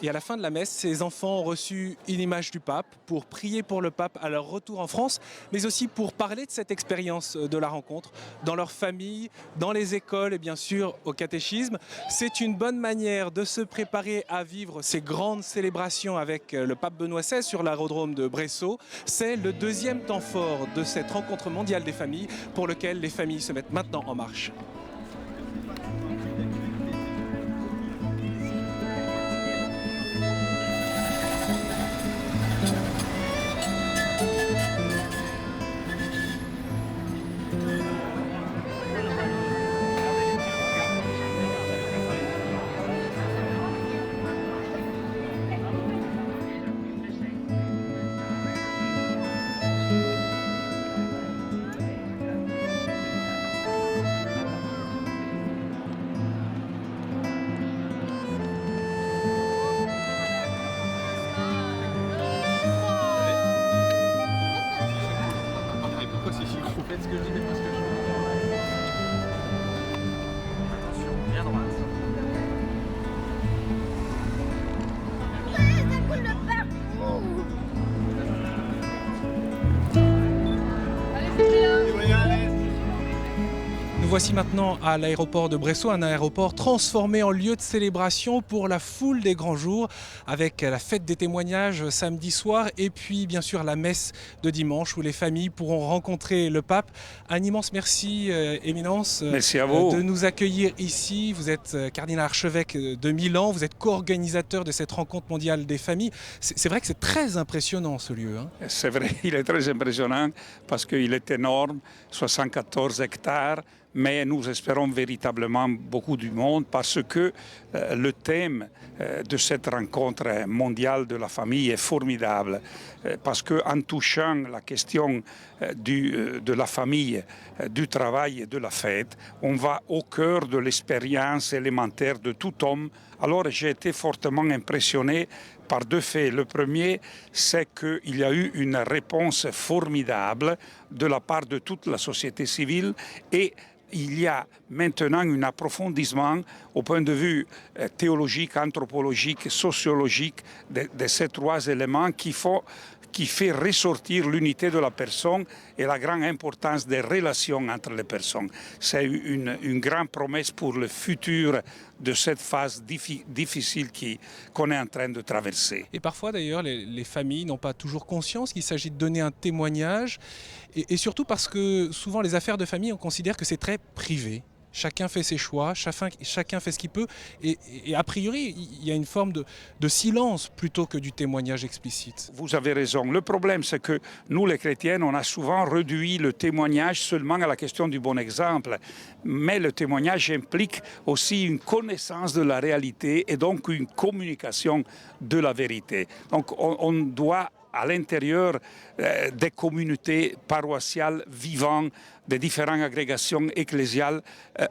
Et à la fin de la messe, ces enfants ont reçu une image du pape pour prier pour le pape à leur retour en France, mais aussi pour parler de cette expérience de la rencontre dans leur famille, dans les écoles et bien sûr au catéchisme. C'est une bonne manière de se préparer à vivre ces grandes célébrations avec le pape Benoît XVI sur l'aérodrome de Bressot. C'est le deuxième temps fort de cette rencontre mondiale des familles pour lequel les familles se mettent maintenant en marche. Voici maintenant à l'aéroport de Bressot, un aéroport transformé en lieu de célébration pour la foule des grands jours, avec la fête des témoignages samedi soir et puis bien sûr la messe de dimanche où les familles pourront rencontrer le pape. Un immense merci, Éminence, merci à vous. De nous accueillir ici. Vous êtes cardinal archevêque de Milan, vous êtes co-organisateur de cette rencontre mondiale des familles. C'est vrai que c'est très impressionnant ce lieu. Hein. C'est vrai, il est très impressionnant parce qu'il est énorme, 74 hectares. Mais nous espérons véritablement beaucoup du monde parce que le thème de cette rencontre mondiale de la famille est formidable. Parce qu'en touchant la question de la famille, du travail et de la fête, on va au cœur de l'expérience élémentaire de tout homme. Alors j'ai été fortement impressionné par deux faits. Le premier, c'est qu'il y a eu une réponse formidable de la part de toute la société civile et il y a maintenant un approfondissement au point de vue théologique, anthropologique, sociologique de ces trois éléments qui font qui fait ressortir l'unité de la personne et la grande importance des relations entre les personnes. C'est une grande promesse pour le futur de cette phase difficile qu'on est en train de traverser. Et parfois d'ailleurs, les familles n'ont pas toujours conscience qu'il s'agit de donner un témoignage, et surtout parce que souvent les affaires de famille, on considère que c'est très privé. Chacun fait ses choix, chacun fait ce qu'il peut, et a priori, il y a une forme de silence plutôt que du témoignage explicite. Vous avez raison. Le problème, c'est que nous, les chrétiens, on a souvent réduit le témoignage seulement à la question du bon exemple. Mais le témoignage implique aussi une connaissance de la réalité et donc une communication de la vérité. Donc on doit, à l'intérieur des communautés paroissiales vivantes, des différentes agrégations ecclésiales,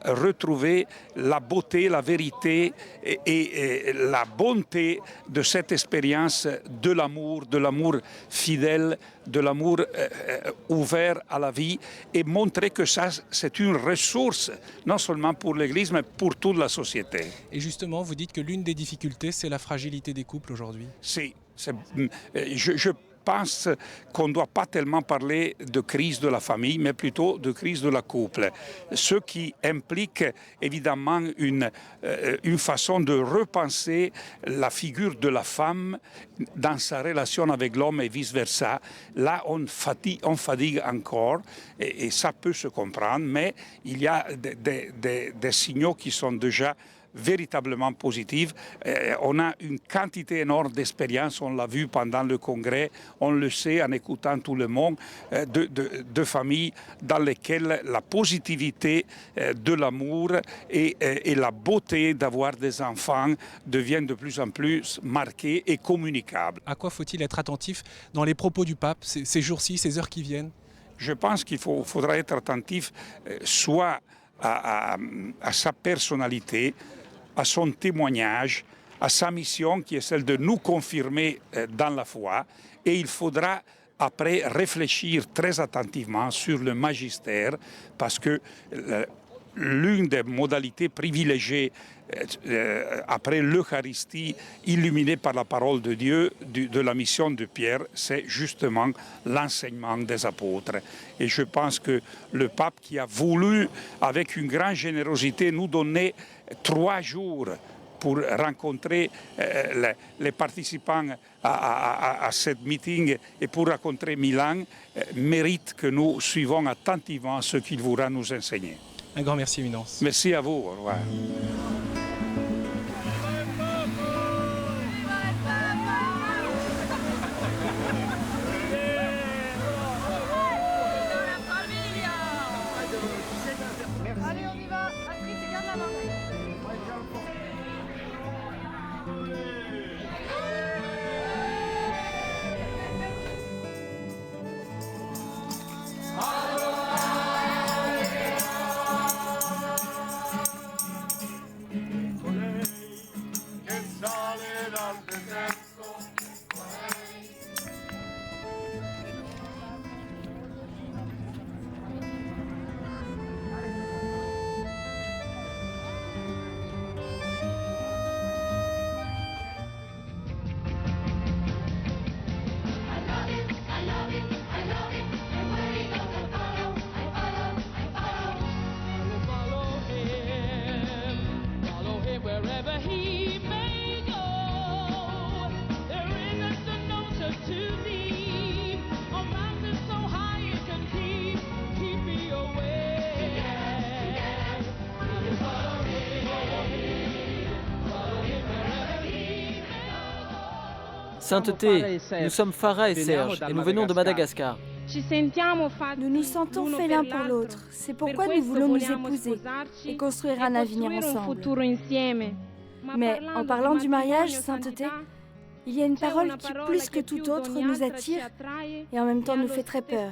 retrouver la beauté, la vérité et la bonté de cette expérience de l'amour fidèle, de l'amour ouvert à la vie, et montrer que ça, c'est une ressource, non seulement pour l'Église, mais pour toute la société. Et justement, vous dites que l'une des difficultés, c'est la fragilité des couples aujourd'hui. Si, je pense qu'on ne doit pas tellement parler de crise de la famille, mais plutôt de crise de la couple. Ce qui implique évidemment une façon de repenser la figure de la femme dans sa relation avec l'homme et vice-versa. Là, on fatigue encore, et ça peut se comprendre, mais il y a des signaux qui sont déjà véritablement positive. On a une quantité énorme d'expériences, on l'a vu pendant le congrès, on le sait en écoutant tout le monde, de familles dans lesquelles la positivité de l'amour et la beauté d'avoir des enfants deviennent de plus en plus marquées et communicables. À quoi faut-il être attentif dans les propos du pape ces jours-ci, ces heures qui viennent? Je pense qu'il faudra être attentif soit à sa personnalité, à son témoignage, à sa mission qui est celle de nous confirmer dans la foi, et il faudra après réfléchir très attentivement sur le magistère, parce que l'une des modalités privilégiées après l'Eucharistie illuminée par la parole de Dieu de la mission de Pierre, c'est justement l'enseignement des apôtres. Et je pense que le pape qui a voulu, avec une grande générosité, nous donner 3 jours pour rencontrer les participants à ce meeting et pour rencontrer Milan, mérite que nous suivons attentivement ce qu'il voudra nous enseigner. Un grand merci, Éminence. Merci à vous. Au revoir. Allez, on y va. Patrick, garde la main. Sainteté, nous sommes Farah et Serge et nous venons de Madagascar. Nous nous sentons faits l'un pour l'autre. C'est pourquoi nous voulons nous épouser et construire un avenir ensemble. Mais en parlant du mariage, sainteté, il y a une parole qui, plus que toute autre, nous attire et en même temps nous fait très peur.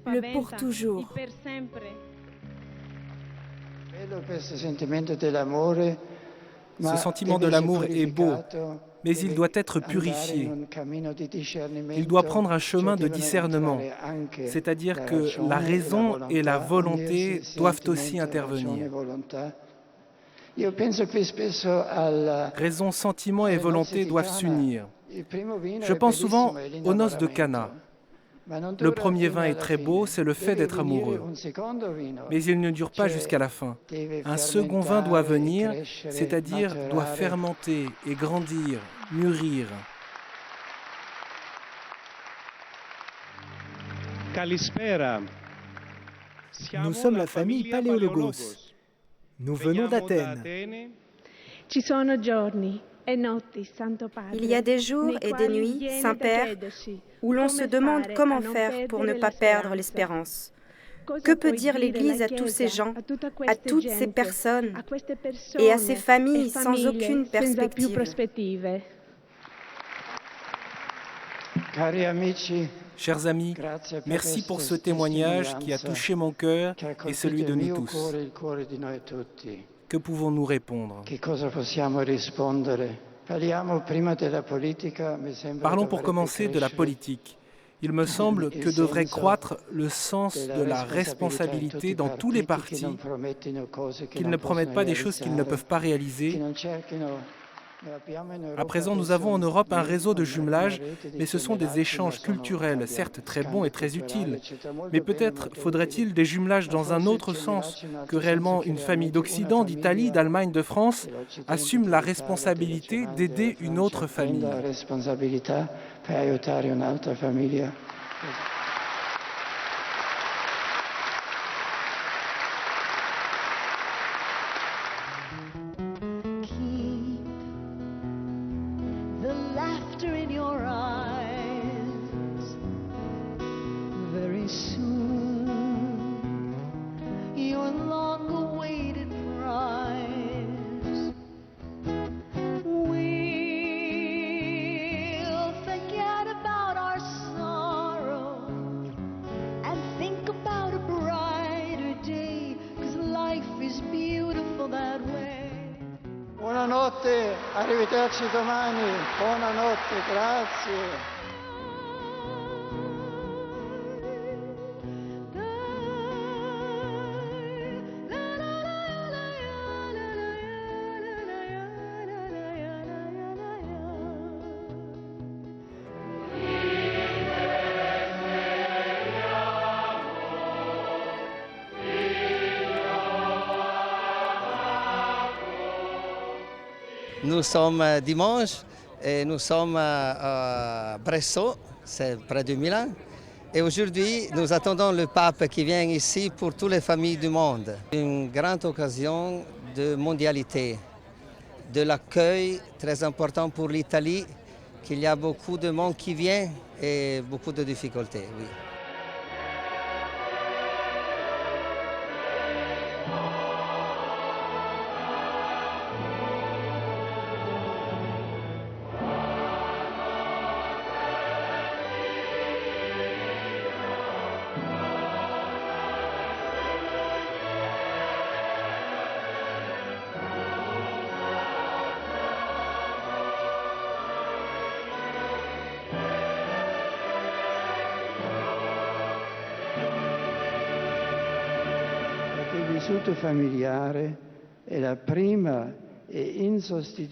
Le pour toujours. Ce sentiment de l'amour est beau, mais il doit être purifié. Il doit prendre un chemin de discernement, c'est-à-dire que la raison et la volonté doivent aussi intervenir. Raison, sentiment et volonté doivent s'unir. Je pense souvent aux noces de Cana. Le premier vin est très beau, c'est le fait d'être amoureux. Mais il ne dure pas jusqu'à la fin. Un second vin doit venir, c'est-à-dire doit fermenter et grandir, mûrir. Nous sommes la famille Paléologos. Nous venons d'Athènes. Il y a des jours et des nuits, Saint-Père, où l'on se demande comment faire pour ne pas perdre l'espérance. Que peut dire l'Église à tous ces gens, à toutes ces personnes et à ces familles sans aucune perspective? Chers amis, merci pour ce témoignage qui a touché mon cœur et celui de nous tous. Que pouvons-nous répondre? Parlons pour commencer de la politique. Il me semble que devrait croître le sens de la responsabilité dans tous les partis, qu'ils ne promettent pas des choses qu'ils ne peuvent pas réaliser. À présent, nous avons en Europe un réseau de jumelage, mais ce sont des échanges culturels, certes très bons et très utiles. Mais peut-être faudrait-il des jumelages dans un autre sens, que réellement une famille d'Occident, d'Italie, d'Allemagne, de France assume la responsabilité d'aider une autre famille. Buonanotte, arrivederci domani, buonanotte, grazie. Nous sommes dimanche et nous sommes à Bresso, c'est près de Milan. Et aujourd'hui, nous attendons le pape qui vient ici pour toutes les familles du monde. Une grande occasion de mondialité, de l'accueil très important pour l'Italie, qu'il y a beaucoup de monde qui vient et beaucoup de difficultés. Oui.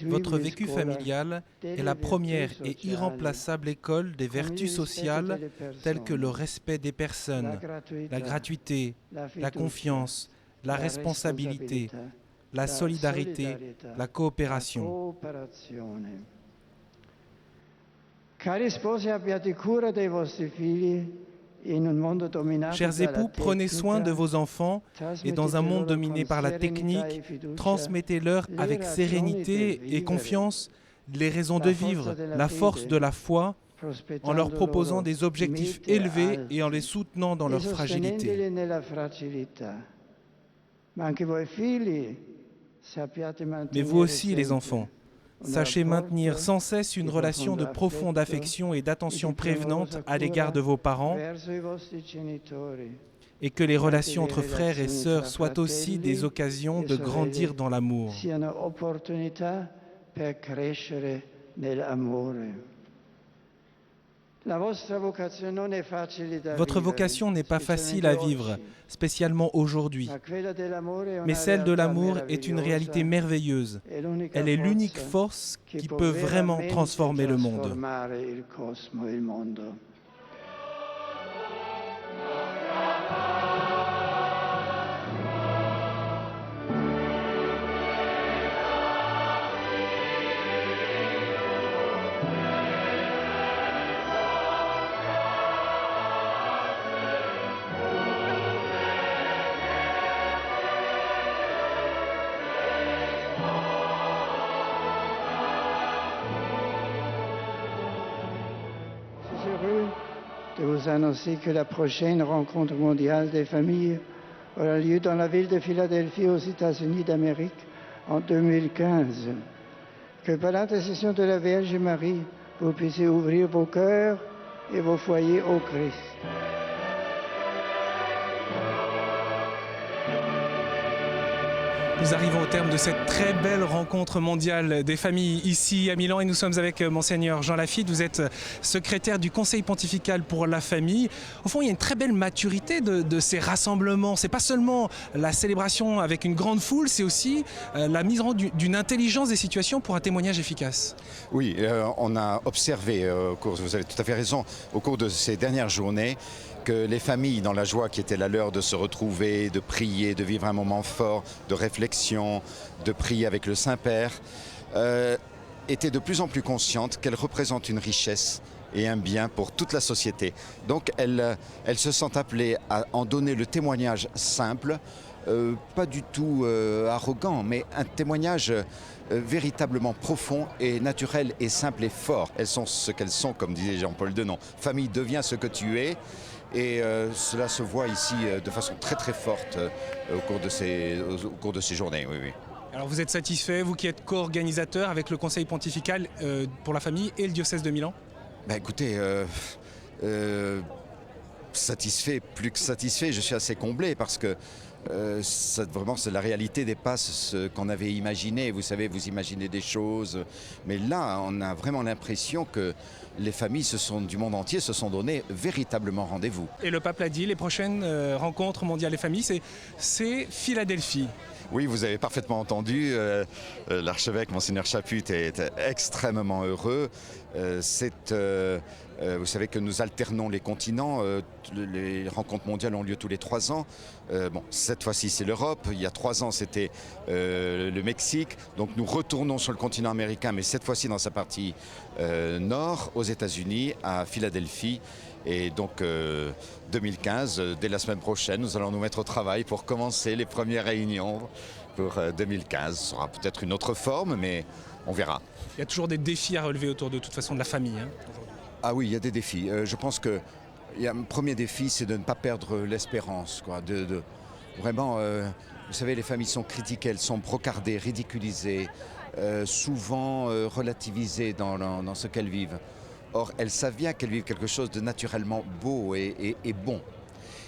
Votre vécu familial est la première et irremplaçable école des vertus sociales telles que le respect des personnes, la gratuité, la confiance, la responsabilité, la solidarité, la coopération. Cari sposi, abbiate cura dei vostri figli. Chers époux, prenez soin de vos enfants et dans un monde dominé par la technique, transmettez-leur avec sérénité et confiance les raisons de vivre, la force de la foi, en leur proposant des objectifs élevés et en les soutenant dans leur fragilité. Mais vous aussi, les enfants, sachez maintenir sans cesse une relation de profonde affection et d'attention prévenante à l'égard de vos parents et que les relations entre frères et sœurs soient aussi des occasions de grandir dans l'amour. Votre vocation n'est pas facile à vivre, spécialement aujourd'hui. Mais celle de l'amour est une réalité merveilleuse. Elle est l'unique force qui peut vraiment transformer le monde. De vous annoncer que la prochaine rencontre mondiale des familles aura lieu dans la ville de Philadelphie aux États-Unis d'Amérique en 2015. Que par l'intercession de la Vierge Marie, vous puissiez ouvrir vos cœurs et vos foyers au Christ. Nous arrivons au terme de cette très belle rencontre mondiale des familles ici à Milan et nous sommes avec Monseigneur Jean Lafitte. Vous êtes secrétaire du Conseil pontifical pour la famille. Au fond, il y a une très belle maturité de ces rassemblements. C'est pas seulement la célébration avec une grande foule, c'est aussi la mise en d'une intelligence des situations pour un témoignage efficace. Oui, on a observé, vous avez tout à fait raison, au cours de ces dernières journées, que les familles, dans la joie qui était la leur de se retrouver, de prier, de vivre un moment fort, de réflexion, de prier avec le Saint-Père, étaient de plus en plus conscientes qu'elles représentent une richesse et un bien pour toute la société. Donc elles se sentent appelées à en donner le témoignage simple, pas du tout arrogant, mais un témoignage véritablement profond et naturel et simple et fort. Elles sont ce qu'elles sont, comme disait Jean-Paul II. Famille, deviens ce que tu es. Et cela se voit ici de façon très très forte au cours de ces journées. Oui, oui. Alors vous êtes satisfait, vous qui êtes co-organisateur avec le Conseil pontifical pour la famille et le diocèse de Milan? Écoutez, satisfait, plus que satisfait, je suis assez comblé parce que vraiment, la réalité dépasse ce qu'on avait imaginé. Vous savez, vous imaginez des choses, mais là, on a vraiment l'impression que les familles du monde entier se sont donné véritablement rendez-vous. Et le pape l'a dit, les prochaines rencontres mondiales des familles, c'est Philadelphie. Oui, vous avez parfaitement entendu. L'archevêque, Monseigneur Chaput, est extrêmement heureux. Vous savez que nous alternons les continents. Les rencontres mondiales ont lieu tous les 3 ans. Cette fois-ci, c'est l'Europe. Il y a 3 ans, c'était le Mexique. Donc nous retournons sur le continent américain, mais cette fois-ci dans sa partie nord, aux États-Unis, à Philadelphie. Et donc 2015, dès la semaine prochaine, nous allons nous mettre au travail pour commencer les premières réunions pour 2015. Ce sera peut-être une autre forme, mais on verra. Il y a toujours des défis à relever autour de toute façon de la famille. Ah oui, il y a des défis. Je pense que un premier défi, c'est de ne pas perdre l'espérance. Vraiment, vous savez, les familles sont critiquées, elles sont brocardées, ridiculisées, souvent relativisées dans ce qu'elles vivent. Or, elles savent bien qu'elles vivent quelque chose de naturellement beau et bon.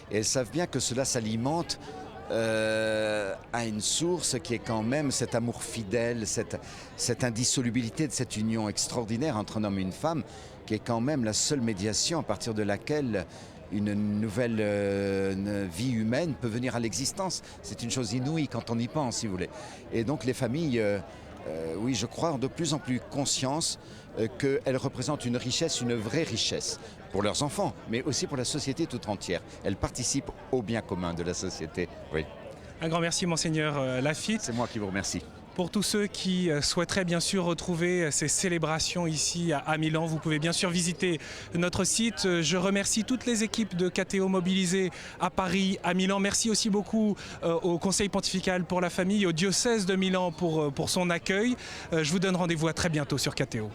Et elles savent bien que cela s'alimente à une source qui est quand même cet amour fidèle, cette indissolubilité de cette union extraordinaire entre un homme et une femme, qui est quand même la seule médiation à partir de laquelle une nouvelle vie humaine peut venir à l'existence. C'est une chose inouïe quand on y pense, si vous voulez. Et donc les familles, oui, je crois, ont de plus en plus conscience qu'elles représentent une richesse, une vraie richesse pour leurs enfants, mais aussi pour la société tout entière. Elles participent au bien commun de la société. Oui. Un grand merci, Monseigneur Lafitte. C'est moi qui vous remercie. Pour tous ceux qui souhaiteraient bien sûr retrouver ces célébrations ici à Milan, vous pouvez bien sûr visiter notre site. Je remercie toutes les équipes de KTO mobilisées à Paris, à Milan. Merci aussi beaucoup au Conseil pontifical pour la famille, au diocèse de Milan pour son accueil. Je vous donne rendez-vous à très bientôt sur KTO.